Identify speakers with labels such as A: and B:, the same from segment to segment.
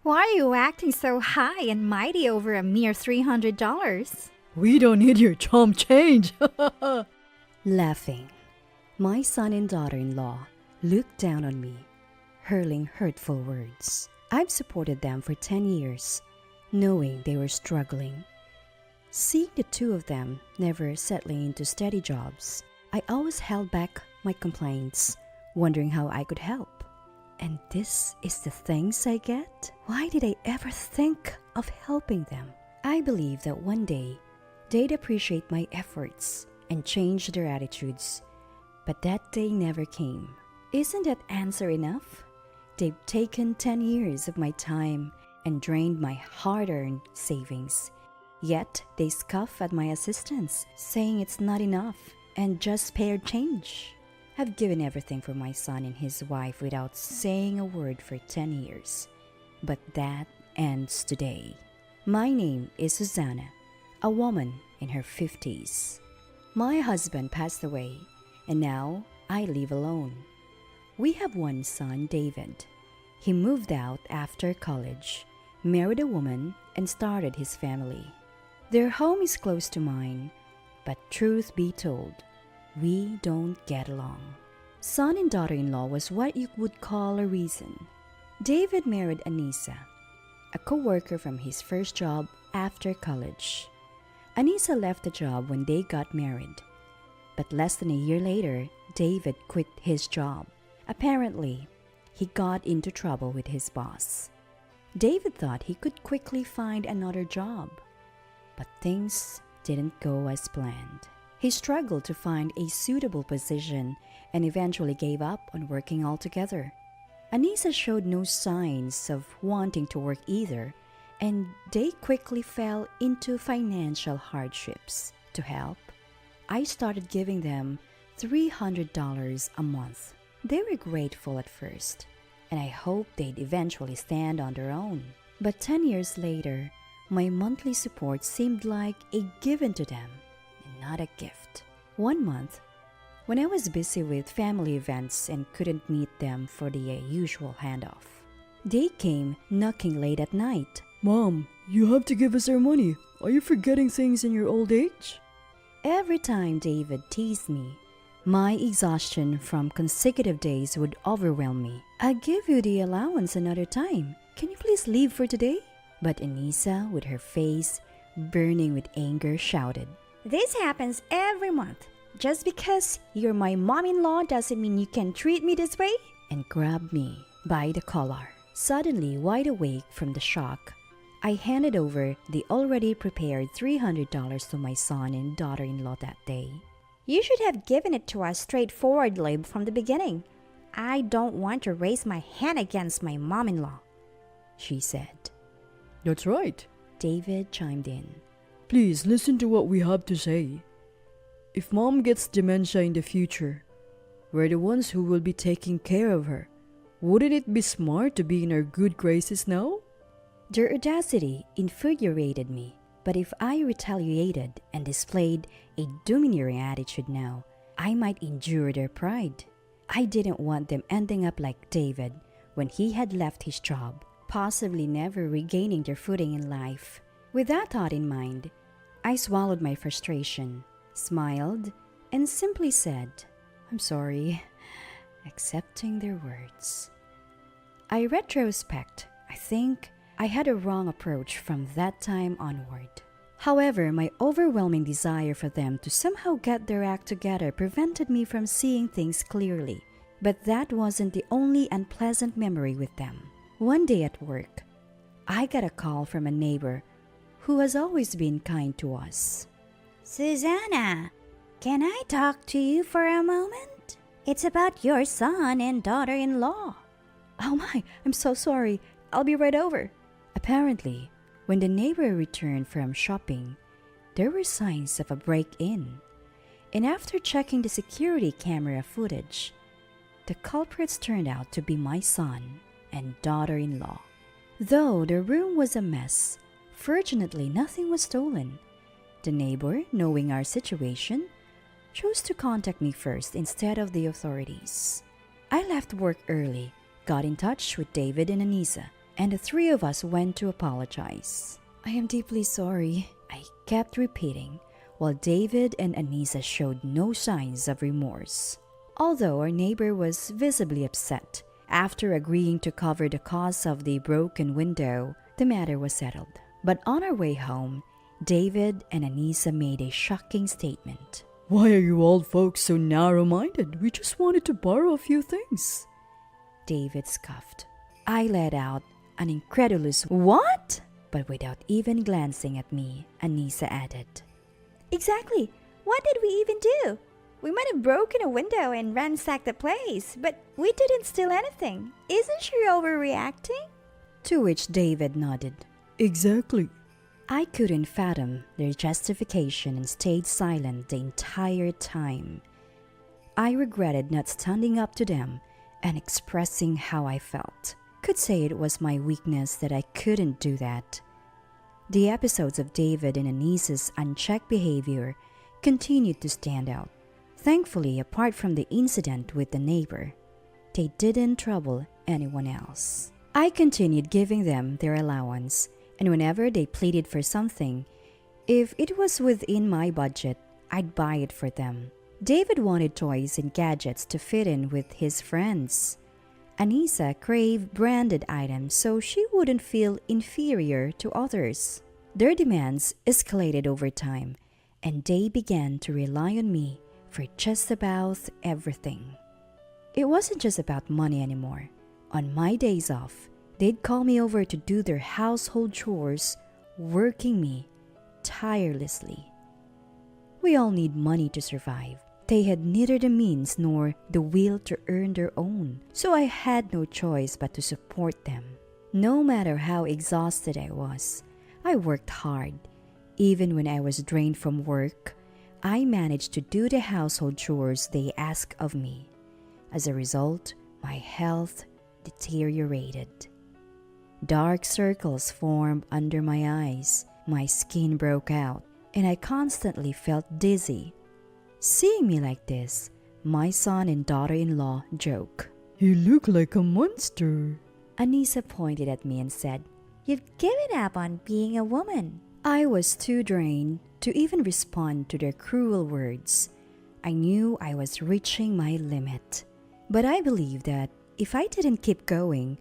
A: Why are you acting so high and mighty over a mere $300?
B: We don't need your chump change.
C: Laughing, my son and daughter-in-law looked down on me, hurling hurtful words. I've supported them for 10 years, knowing they were struggling. Seeing the two of them never settling into steady jobs, I always held back my complaints, wondering how I could help. And this is the things I get? Why did I ever think of helping them? I believe that one day they'd appreciate my efforts and change their attitudes, but that day never came. Isn't that answer enough? They've taken 10 years of my time and drained my hard-earned savings. Yet they scoff at my assistance, saying it's not enough and just spare change. I've given everything for my son and his wife without saying a word for 10 years. But that ends today. My name is Susanna, a woman in her 50s. My husband passed away, and now I live alone. We have one son, David. He moved out after college, married a woman, and started his family. Their home is close to mine, but truth be told, we don't get along. Son and daughter-in-law was what you would call a reason. David married Anissa, a co-worker from his first job after college. Anissa left the job when they got married, but less than a year later, David quit his job. Apparently, he got into trouble with his boss. David thought he could quickly find another job, but things didn't go as planned. He struggled to find a suitable position and eventually gave up on working altogether. Anissa showed no signs of wanting to work either, and they quickly fell into financial hardships. To help, I started giving them $300 a month. They were grateful at first, and I hoped they'd eventually stand on their own. But 10 years later, my monthly support seemed like a given to them and not a gift. One month, when I was busy with family events and couldn't meet them for the usual handoff, they came knocking late at night.
B: Mom, you have to give us our money. Are you forgetting things in your old age?
C: Every time David teased me, my exhaustion from consecutive days would overwhelm me. I'll give you the allowance another time. Can you please leave for today? But Anissa, with her face burning with anger, shouted,
A: This happens every month. Just because you're my mom-in-law doesn't mean you can treat me this way?
C: And grabbed me by the collar. Suddenly wide awake from the shock, I handed over the already prepared $300 to my son and daughter-in-law that day.
A: You should have given it to us straightforwardly from the beginning. I don't want to raise my hand against my mom-in-law,
C: she said.
B: That's right.
C: David chimed in.
B: Please listen to what we have to say. If Mom gets dementia in the future, we're the ones who will be taking care of her. Wouldn't it be smart to be in our good graces now?
C: Their audacity infuriated me, but if I retaliated and displayed a domineering attitude now, I might injure their pride. I didn't want them ending up like David when he had left his job, possibly never regaining their footing in life. With that thought in mind, I swallowed my frustration, smiled, and simply said, I'm sorry, accepting their words. I retrospect, I think I had a wrong approach from that time onward. However, my overwhelming desire for them to somehow get their act together prevented me from seeing things clearly. But that wasn't the only unpleasant memory with them. One day at work, I got a call from a neighbor who has always been kind to us.
A: Susanna, can I talk to you for a moment? It's about your son and daughter-in-law.
C: Oh my, I'm so sorry. I'll be right over. Apparently, when the neighbor returned from shopping, there were signs of a break-in. And after checking the security camera footage, the culprits turned out to be my son and daughter-in-law. Though the room was a mess, fortunately nothing was stolen. The neighbor, knowing our situation, chose to contact me first instead of the authorities. I left work early, got in touch with David and Anissa, and the three of us went to apologize. I am deeply sorry, I kept repeating, while David and Anissa showed no signs of remorse. Although our neighbor was visibly upset, after agreeing to cover the cost of the broken window, the matter was settled. But on our way home, David and Anissa made a shocking statement.
B: Why are you old folks so narrow-minded? We just wanted to borrow a few things.
C: David scoffed. I let out an incredulous "What?" But without even glancing at me, Anissa added,
A: Exactly. What did we even do? We might have broken a window and ransacked the place, but we didn't steal anything. Isn't she overreacting?
C: To which David nodded.
B: Exactly.
C: I couldn't fathom their justification and stayed silent the entire time. I regretted not standing up to them and expressing how I felt. Could say it was my weakness that I couldn't do that. The episodes of David and Anissa's unchecked behavior continued to stand out. Thankfully, apart from the incident with the neighbor, they didn't trouble anyone else. I continued giving them their allowance, and whenever they pleaded for something, if it was within my budget, I'd buy it for them. David wanted toys and gadgets to fit in with his friends. Anissa craved branded items so she wouldn't feel inferior to others. Their demands escalated over time, and they began to rely on me for just about everything. It wasn't just about money anymore. On my days off, they'd call me over to do their household chores, working me tirelessly. We all need money to survive. They had neither the means nor the will to earn their own, so I had no choice but to support them. No matter how exhausted I was, I worked hard. Even when I was drained from work, I managed to do the household chores they asked of me. As a result, my health deteriorated. Dark circles formed under my eyes, my skin broke out, and I constantly felt dizzy. Seeing me like this, my son and daughter-in-law joke.
B: You look like a monster.
C: Anissa pointed at me and said,
A: You've given up on being a woman.
C: I was too drained to even respond to their cruel words. I knew I was reaching my limit. But I believed that if I didn't keep going,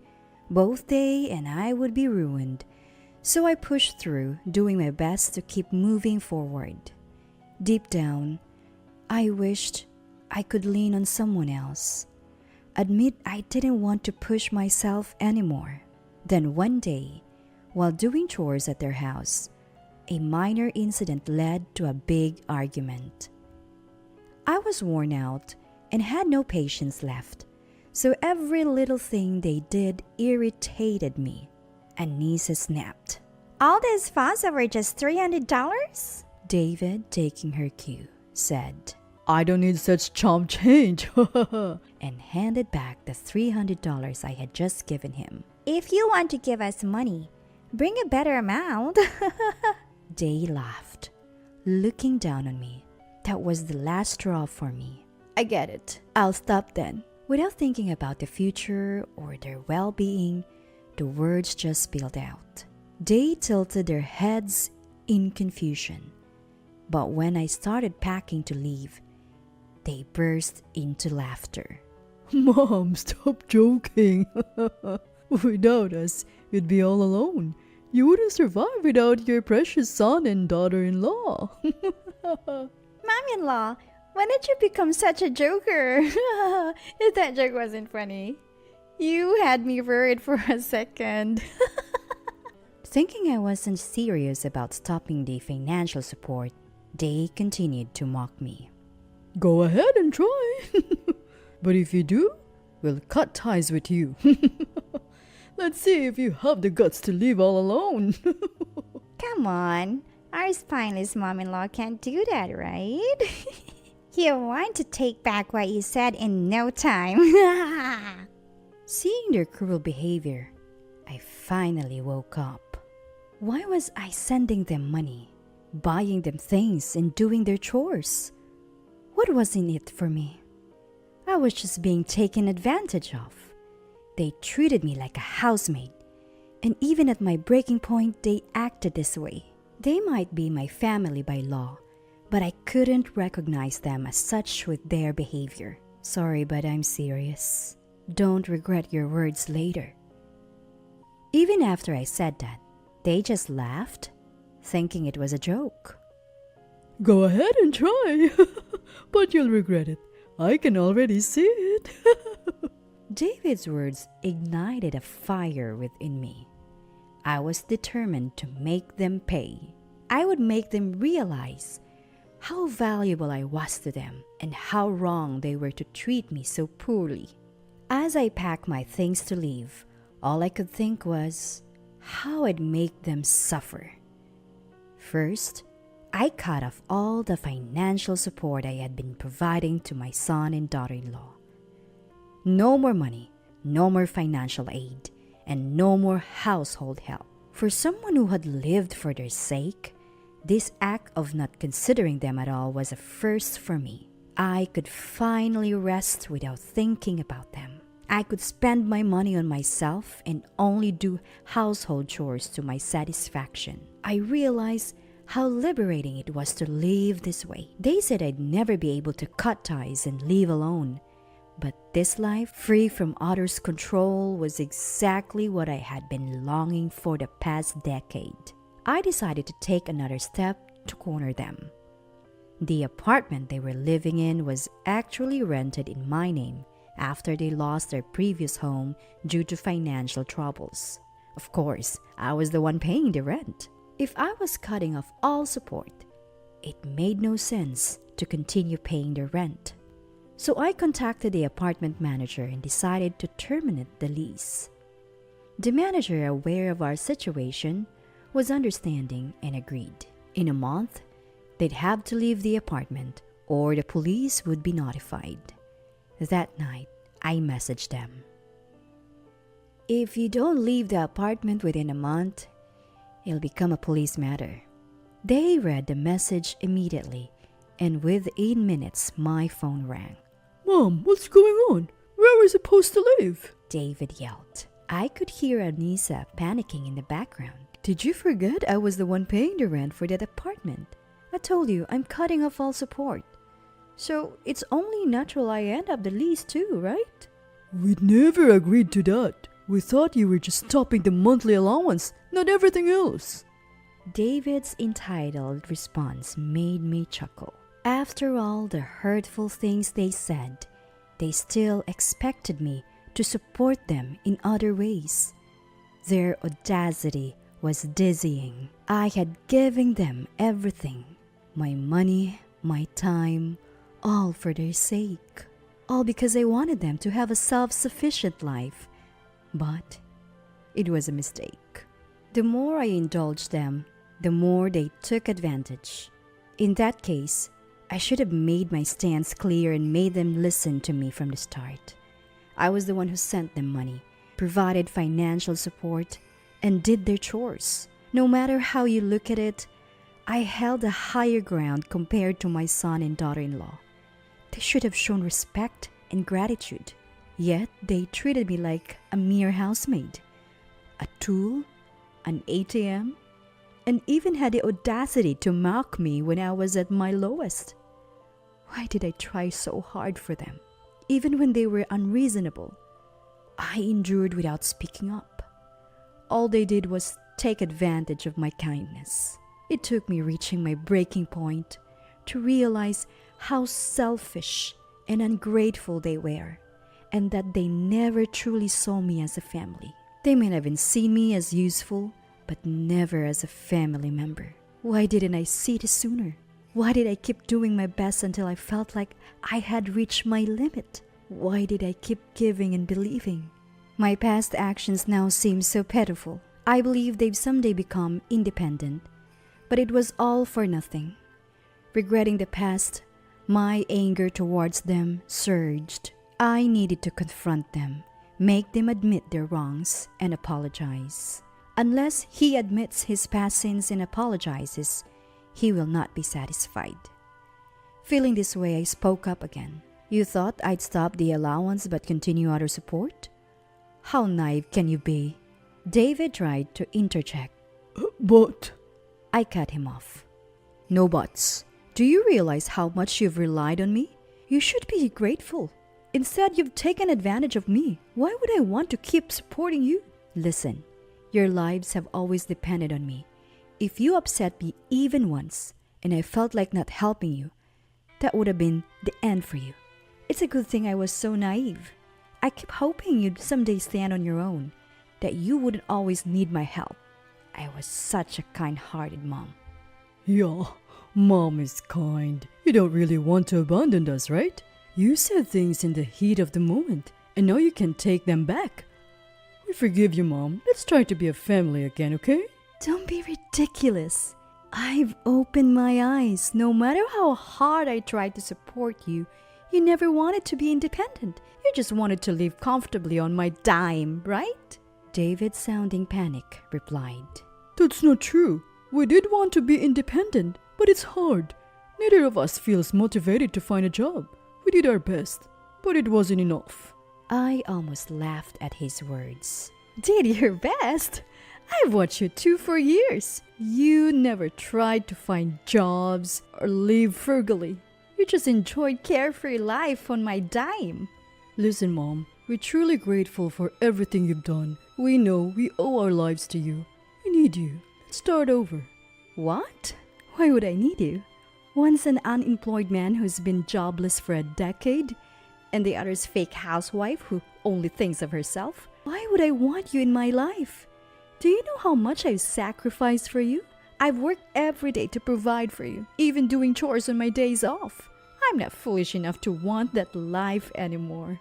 C: both they and I would be ruined. So I pushed through, doing my best to keep moving forward. Deep down, I wished I could lean on someone else. Admit I didn't want to push myself anymore. Then one day, while doing chores at their house, a minor incident led to a big argument. I was worn out and had no patience left, so every little thing they did irritated me. Anissa snapped.
A: All this fuss over just $300?
C: David, taking her cue, said,
B: I don't need such chump change.
C: and handed back the $300 I had just given him.
A: If you want to give us money, bring a better amount.
C: They laughed, looking down on me. That was the last straw for me. I get it. I'll stop then. Without thinking about the future or their well-being, the words just spilled out. They tilted their heads in confusion. But when I started packing to leave, they burst into laughter.
B: Mom, stop joking. Without us, you'd be all alone. You wouldn't survive without your precious son and daughter-in-law.
A: Mom-in-law, when did you become such a joker? If that joke wasn't funny, you had me worried for a second.
C: Thinking I wasn't serious about stopping the financial support, they continued to mock me.
B: Go ahead and try. But if you do, we'll cut ties with you. Let's see if you have the guts to leave all alone.
A: Come on, our spineless mom-in-law can't do that, right? He'll want to take back what you said in no time.
C: Seeing their cruel behavior, I finally woke up. Why was I sending them money, buying them things, and doing their chores? What was in it for me? I was just being taken advantage of. They treated me like a housemaid, And even at my breaking point, they acted this way. They might be my family by law, but I couldn't recognize them as such with their behavior. Sorry, but I'm serious. Don't regret your words later. Even after I said that, they just laughed, thinking it was a joke.
B: Go ahead and try, but you'll regret it. I can already see it.
C: David's words ignited a fire within me. I was determined to make them pay. I would make them realize how valuable I was to them and how wrong they were to treat me so poorly. As I packed my things to leave, all I could think was how I'd make them suffer. First, I cut off all the financial support I had been providing to my son and daughter-in-law. No more money, no more financial aid, and no more household help. For someone who had lived for their sake, this act of not considering them at all was a first for me. I could finally rest without thinking about them. I could spend my money on myself and only do household chores to my satisfaction. I realized how liberating it was to live this way. They said I'd never be able to cut ties and live alone. But this life, free from others' control, was exactly what I had been longing for the past decade. I decided to take another step to corner them. The apartment they were living in was actually rented in my name after they lost their previous home due to financial troubles. Of course, I was the one paying the rent. If I was cutting off all support, it made no sense to continue paying the rent. So I contacted the apartment manager and decided to terminate the lease. The manager, aware of our situation, was understanding and agreed. In a month, they'd have to leave the apartment or the police would be notified. That night, I messaged them. If you don't leave the apartment within a month, it'll become a police matter. They read the message immediately, and within minutes, my phone rang.
B: Mom, what's going on? Where are we supposed to live?
C: David yelled. I could hear Anissa panicking in the background.
B: Did you forget I was the one paying the rent for that apartment?
C: I told you I'm cutting off all support. So it's only natural I end up the lease too, right?
B: We'd never agreed to that. We thought you were just stopping the monthly allowance, not everything else.
C: David's entitled response made me chuckle. After all the hurtful things they said, they still expected me to support them in other ways. Their audacity was dizzying. I had given them everything. My money, my time, all for their sake. All because I wanted them to have a self-sufficient life. But it was a mistake. The more I indulged them, the more they took advantage. In that case, I should have made my stance clear and made them listen to me from the start. I was the one who sent them money, provided financial support, and did their chores. No matter how you look at it, I held a higher ground compared to my son and daughter-in-law. They should have shown respect and gratitude. Yet they treated me like a mere housemaid, a tool, an ATM, and even had the audacity to mock me when I was at my lowest. Why did I try so hard for them? Even when they were unreasonable, I endured without speaking up. All they did was take advantage of my kindness. It took me reaching my breaking point to realize how selfish and ungrateful they were, and that they never truly saw me as a family. They may have even seen me as useful, but never as a family member. Why didn't I see this sooner? Why did I keep doing my best until I felt like I had reached my limit? Why did I keep giving and believing? My past actions now seem so pitiful. I believe they've someday become independent, but it was all for nothing. Regretting the past, my anger towards them surged. I needed to confront them, make them admit their wrongs, and apologize. Unless he admits his past sins and apologizes, he will not be satisfied. Feeling this way, I spoke up again. You thought I'd stop the allowance but continue other support? How naive can you be? David tried to interject.
B: But
C: I cut him off. No buts. Do you realize how much you've relied on me? You should be grateful. Instead, you've taken advantage of me. Why would I want to keep supporting you? Listen, your lives have always depended on me. If you upset me even once, and I felt like not helping you, that would have been the end for you. It's a good thing I was so naive. I kept hoping you'd someday stand on your own, that you wouldn't always need my help. I was such a kind-hearted mom.
B: yeah, Mom is kind. You don't really want to abandon us, right? You said things in the heat of the moment, and now you can take them back. We forgive you, Mom. Let's try to be a family again, okay?
C: Don't be ridiculous. I've opened my eyes. No matter how hard I tried to support you, you never wanted to be independent. You just wanted to live comfortably on my dime, right? David, sounding panic, replied.
B: That's not true. We did want to be independent, but it's hard. Neither of us feels motivated to find a job. We did our best, but it wasn't enough.
C: I almost laughed at his words.
A: Did your best? I've watched you two for years. You never tried to find jobs or live frugally. You just enjoyed carefree life on my dime.
B: Listen, Mom, we're truly grateful for everything you've done. We know we owe our lives to you. We need you. Let's start over.
C: What? Why would I need you? One's an unemployed man who's been jobless for a decade, and the other's fake housewife who only thinks of herself. Why would I want you in my life? Do you know how much I've sacrificed for you? I've worked every day to provide for you, even doing chores on my days off. I'm not foolish enough to want that life anymore.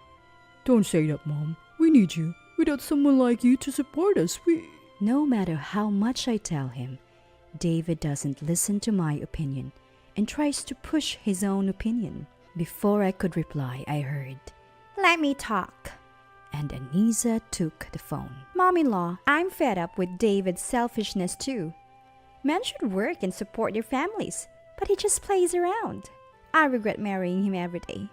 B: Don't say that, Mom. We need you. Without someone like you to support us,
C: No matter how much I tell him, David doesn't listen to my opinion and tries to push his own opinion. Before I could reply, I heard,
A: Let me talk.
C: and Anisa took the phone.
A: Mom-in-law, I'm fed up with David's selfishness too. Men should work and support their families, but he just plays around. I regret marrying him every day.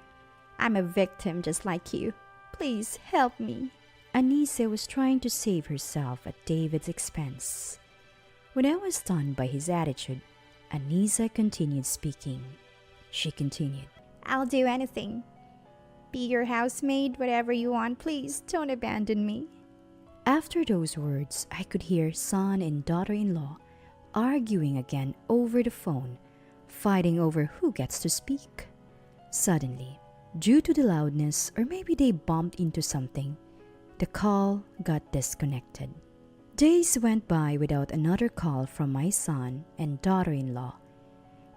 A: I'm a victim just like you. Please help me.
C: Anisa was trying to save herself at David's expense. When I was stunned by his attitude, Anisa continued speaking. She continued,
A: I'll do anything. Be your housemaid, whatever you want. Please don't abandon me.
C: After those words, I could hear son and daughter-in-law arguing again over the phone, fighting over who gets to speak. Suddenly, due to the loudness, or maybe they bumped into something, the call got disconnected. Days went by without another call from my son and daughter-in-law.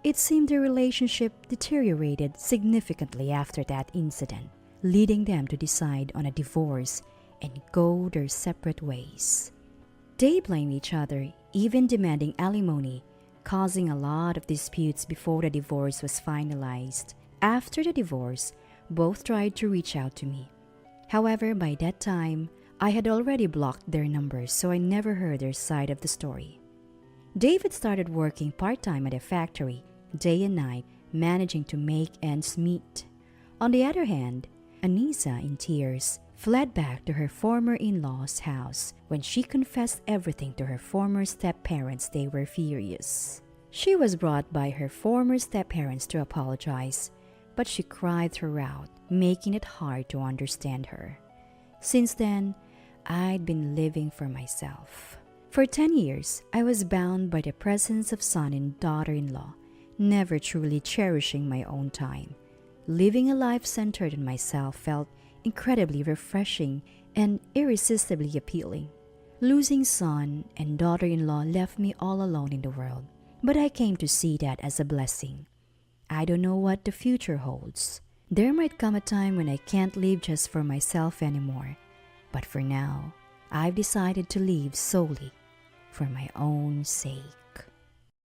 C: It seemed their relationship deteriorated significantly after that incident, leading them to decide on a divorce and go their separate ways. They blamed each other, even demanding alimony, causing a lot of disputes before the divorce was finalized. After the divorce, both tried to reach out to me. However, by that time, I had already blocked their numbers, so I never heard their side of the story. David started working part-time at a factory, day and night, managing to make ends meet. On the other hand, Anisa, in tears, fled back to her former in-law's house. When she confessed everything to her former step-parents, they were furious. She was brought by her former step-parents to apologize, but she cried throughout, making it hard to understand her. Since then, I'd been living for myself. For 10 years, I was bound by the presence of son and daughter-in-law, never truly cherishing my own time. Living a life centered on myself felt incredibly refreshing and irresistibly appealing. Losing son and daughter-in-law left me all alone in the world, but I came to see that as a blessing. I don't know what the future holds. There might come a time when I can't live just for myself anymore, but for now, I've decided to live solely for my own sake.